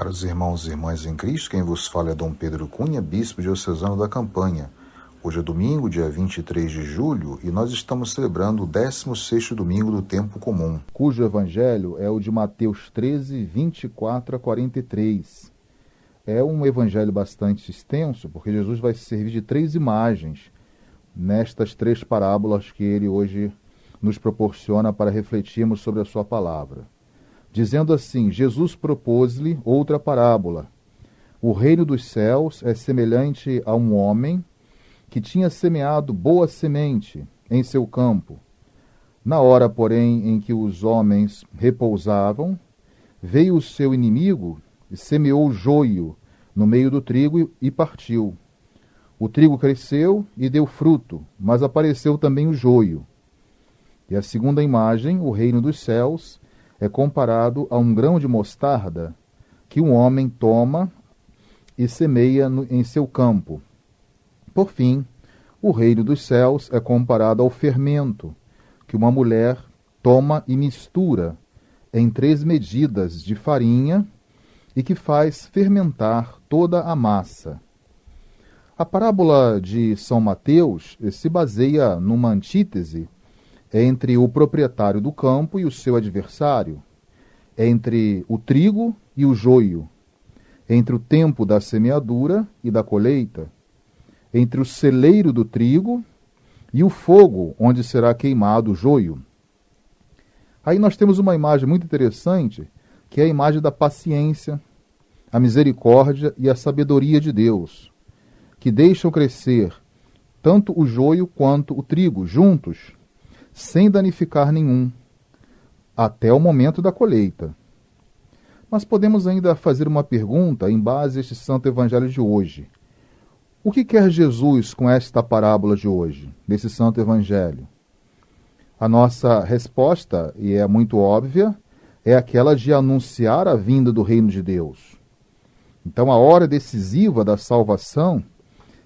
Caros irmãos e irmãs em Cristo, quem vos fala é Dom Pedro Cunha, bispo diocesano da Campanha. Hoje é domingo, dia 23 de julho, e nós estamos celebrando o 16º domingo do tempo comum, cujo evangelho é o de Mateus 13, 24 a 43. É um evangelho bastante extenso, porque Jesus vai se servir de 3 imagens nestas 3 parábolas que ele hoje nos proporciona para refletirmos sobre a sua palavra. Dizendo assim, Jesus propôs-lhe outra parábola. O reino dos céus é semelhante a um homem que tinha semeado boa semente em seu campo. Na hora, porém, em que os homens repousavam, veio o seu inimigo e semeou joio no meio do trigo e partiu. O trigo cresceu e deu fruto, mas apareceu também o joio. E a segunda imagem, o reino dos céus, é comparado a um grão de mostarda que um homem toma e semeia em seu campo. Por fim, o reino dos céus é comparado ao fermento que uma mulher toma e mistura em 3 medidas de farinha e que faz fermentar toda a massa. A parábola de São Mateus se baseia numa antítese entre o proprietário do campo e o seu adversário, entre o trigo e o joio, entre o tempo da semeadura e da colheita, entre o celeiro do trigo e o fogo onde será queimado o joio. Aí nós temos uma imagem muito interessante, que é a imagem da paciência, a misericórdia e a sabedoria de Deus, que deixam crescer tanto o joio quanto o trigo juntos, sem danificar nenhum, até o momento da colheita. Mas podemos ainda fazer uma pergunta em base a este santo evangelho de hoje. O que quer Jesus com esta parábola de hoje, desse santo evangelho? A nossa resposta, e é muito óbvia, é aquela de anunciar a vinda do reino de Deus. Então, a hora decisiva da salvação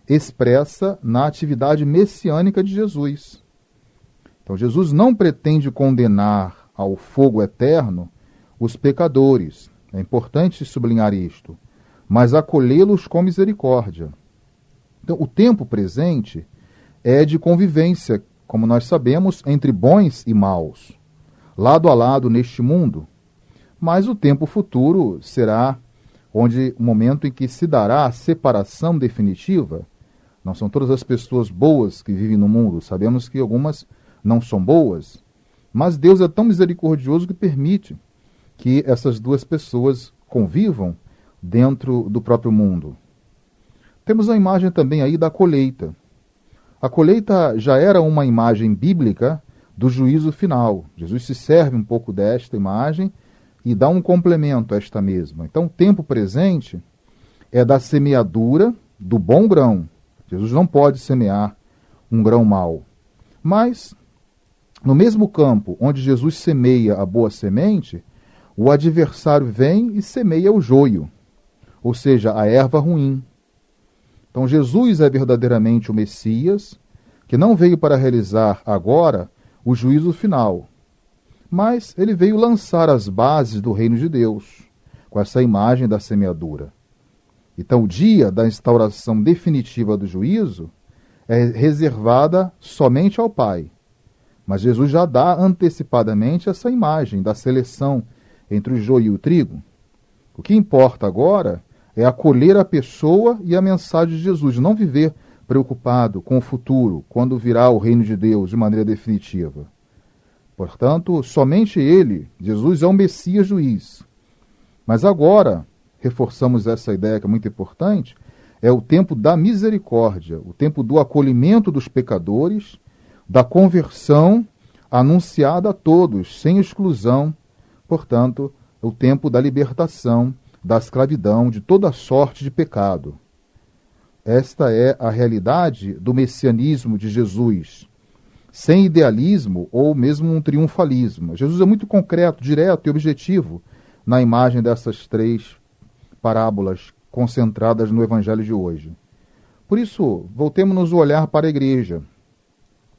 expressa na atividade messiânica de Jesus. Então, Jesus não pretende condenar ao fogo eterno os pecadores, é importante sublinhar isto, mas acolhê-los com misericórdia. Então, o tempo presente é de convivência, como nós sabemos, entre bons e maus, lado a lado neste mundo, mas o tempo futuro será o momento em que se dará a separação definitiva. Não são todas as pessoas boas que vivem no mundo, sabemos que algumas não são boas, mas Deus é tão misericordioso que permite que essas 2 pessoas convivam dentro do próprio mundo. Temos a imagem também aí da colheita. A colheita já era uma imagem bíblica do juízo final. Jesus se serve um pouco desta imagem e dá um complemento a esta mesma. Então, o tempo presente é da semeadura do bom grão. Jesus não pode semear um grão mau. Mas, no mesmo campo onde Jesus semeia a boa semente, o adversário vem e semeia o joio, ou seja, a erva ruim. Então, Jesus é verdadeiramente o Messias, que não veio para realizar agora o juízo final, mas ele veio lançar as bases do reino de Deus, com essa imagem da semeadura. Então, o dia da instauração definitiva do juízo é reservada somente ao Pai. Mas Jesus já dá antecipadamente essa imagem da seleção entre o joio e o trigo. O que importa agora é acolher a pessoa e a mensagem de Jesus, não viver preocupado com o futuro, quando virá o reino de Deus de maneira definitiva. Portanto, somente ele, Jesus, é o Messias juiz. Mas agora, reforçamos essa ideia que é muito importante, é o tempo da misericórdia, o tempo do acolhimento dos pecadores, da conversão anunciada a todos, sem exclusão, portanto, o tempo da libertação, da escravidão, de toda sorte de pecado. Esta é a realidade do messianismo de Jesus, sem idealismo ou mesmo um triunfalismo. Jesus é muito concreto, direto e objetivo na imagem dessas 3 parábolas concentradas no evangelho de hoje. Por isso, voltemos o olhar para a igreja,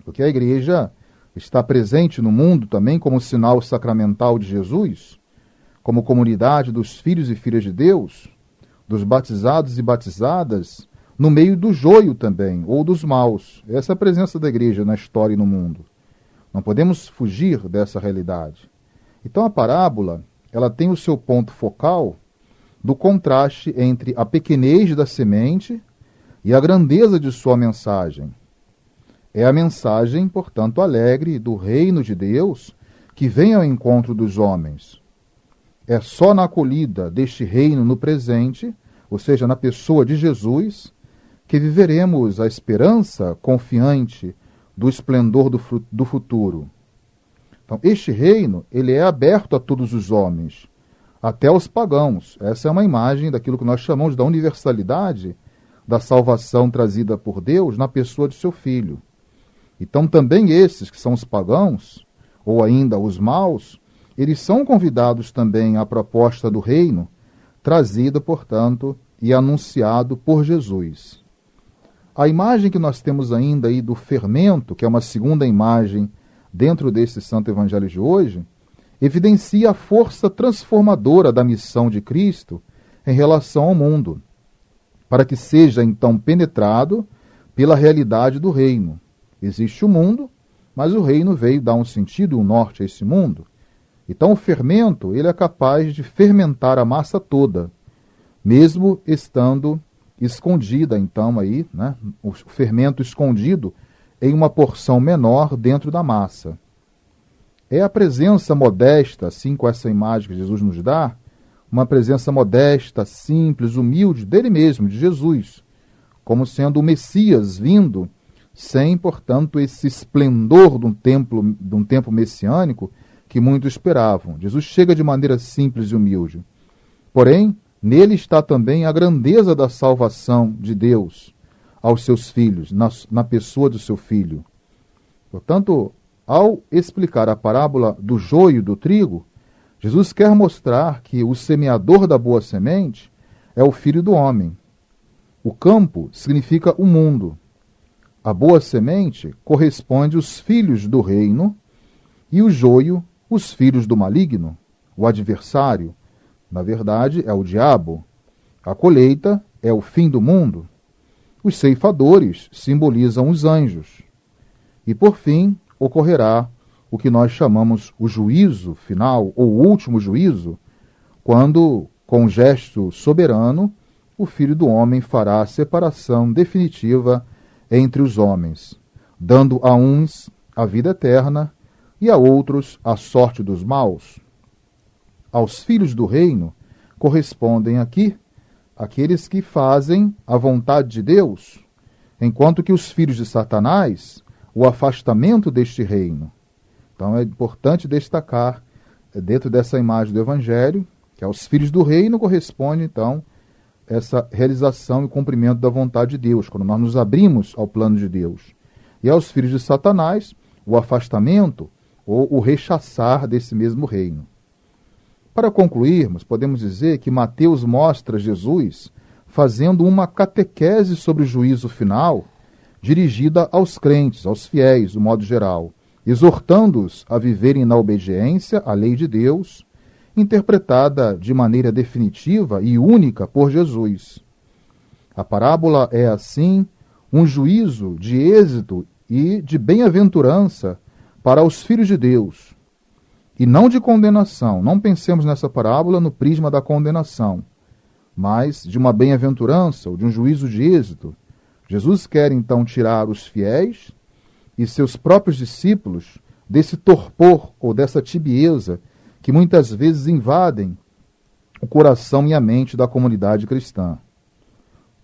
porque a igreja está presente no mundo também como sinal sacramental de Jesus, como comunidade dos filhos e filhas de Deus, dos batizados e batizadas, no meio do joio também, ou dos maus. Essa é a presença da igreja na história e no mundo. Não podemos fugir dessa realidade. Então a parábola, ela tem o seu ponto focal do contraste entre a pequenez da semente e a grandeza de sua mensagem. É a mensagem, portanto, alegre do reino de Deus que vem ao encontro dos homens. É só na acolhida deste reino no presente, ou seja, na pessoa de Jesus, que viveremos a esperança confiante do esplendor do futuro. Então, este reino, ele é aberto a todos os homens, até aos pagãos. Essa é uma imagem daquilo que nós chamamos da universalidade da salvação trazida por Deus na pessoa de seu Filho. Então, também esses que são os pagãos, ou ainda os maus, eles são convidados também à proposta do reino, trazida, portanto, e anunciado por Jesus. A imagem que nós temos ainda aí do fermento, que é uma segunda imagem dentro desse Santo Evangelho de hoje, evidencia a força transformadora da missão de Cristo em relação ao mundo, para que seja então penetrado pela realidade do reino. Existe o mundo, mas o reino veio dar um sentido, um norte a esse mundo. Então o fermento, ele é capaz de fermentar a massa toda, mesmo estando escondida, então, aí, né, o fermento escondido em uma porção menor dentro da massa. É a presença modesta, assim, com essa imagem que Jesus nos dá, uma presença modesta, simples, humilde, dele mesmo, de Jesus, como sendo o Messias vindo, sem, portanto, esse esplendor de um tempo messiânico que muitos esperavam. Jesus chega de maneira simples e humilde. Porém, nele está também a grandeza da salvação de Deus aos seus filhos, na pessoa do seu Filho. Portanto, ao explicar a parábola do joio e do trigo, Jesus quer mostrar que o semeador da boa semente é o Filho do homem. O campo significa o mundo. A boa semente corresponde aos filhos do reino e o joio, os filhos do maligno, o adversário. Na verdade, é o diabo. A colheita é o fim do mundo. Os ceifadores simbolizam os anjos. E, por fim, ocorrerá o que nós chamamos o juízo final, ou o último juízo, quando, com um gesto soberano, o Filho do Homem fará a separação definitiva entre os homens, dando a uns a vida eterna e a outros a sorte dos maus. Aos filhos do reino correspondem aqui aqueles que fazem a vontade de Deus, enquanto que os filhos de Satanás, o afastamento deste reino. Então é importante destacar, dentro dessa imagem do Evangelho, que aos filhos do reino corresponde, então, essa realização e cumprimento da vontade de Deus, quando nós nos abrimos ao plano de Deus. E aos filhos de Satanás, o afastamento ou o rechaçar desse mesmo reino. Para concluirmos, podemos dizer que Mateus mostra Jesus fazendo uma catequese sobre o juízo final, dirigida aos crentes, aos fiéis, do modo geral, exortando-os a viverem na obediência à lei de Deus, interpretada de maneira definitiva e única por Jesus. A parábola é, assim, um juízo de êxito e de bem-aventurança para os filhos de Deus, e não de condenação. Não pensemos nessa parábola no prisma da condenação, mas de uma bem-aventurança ou de um juízo de êxito. Jesus quer, então, tirar os fiéis e seus próprios discípulos desse torpor ou dessa tibieza que muitas vezes invadem o coração e a mente da comunidade cristã.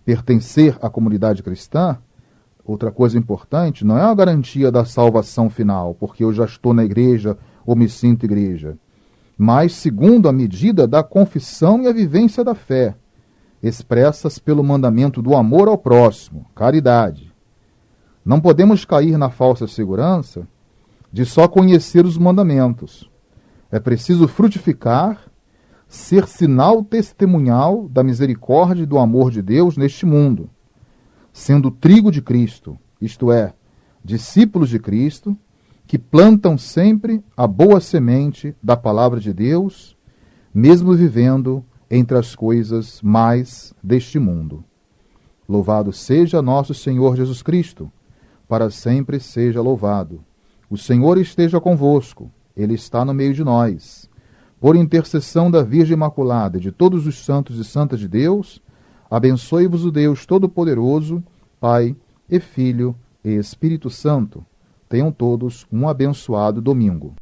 Pertencer à comunidade cristã, outra coisa importante, não é a garantia da salvação final, porque eu já estou na igreja ou me sinto igreja, mas segundo a medida da confissão e a vivência da fé, expressas pelo mandamento do amor ao próximo, caridade. Não podemos cair na falsa segurança de só conhecer os mandamentos. É preciso frutificar, ser sinal testemunhal da misericórdia e do amor de Deus neste mundo, sendo trigo de Cristo, isto é, discípulos de Cristo, que plantam sempre a boa semente da palavra de Deus, mesmo vivendo entre as coisas mais deste mundo. Louvado seja nosso Senhor Jesus Cristo, para sempre seja louvado. O Senhor esteja convosco, Ele está no meio de nós. Por intercessão da Virgem Imaculada e de todos os santos e santas de Deus, abençoe-vos o Deus Todo-Poderoso, Pai e Filho e Espírito Santo. Tenham todos um abençoado domingo.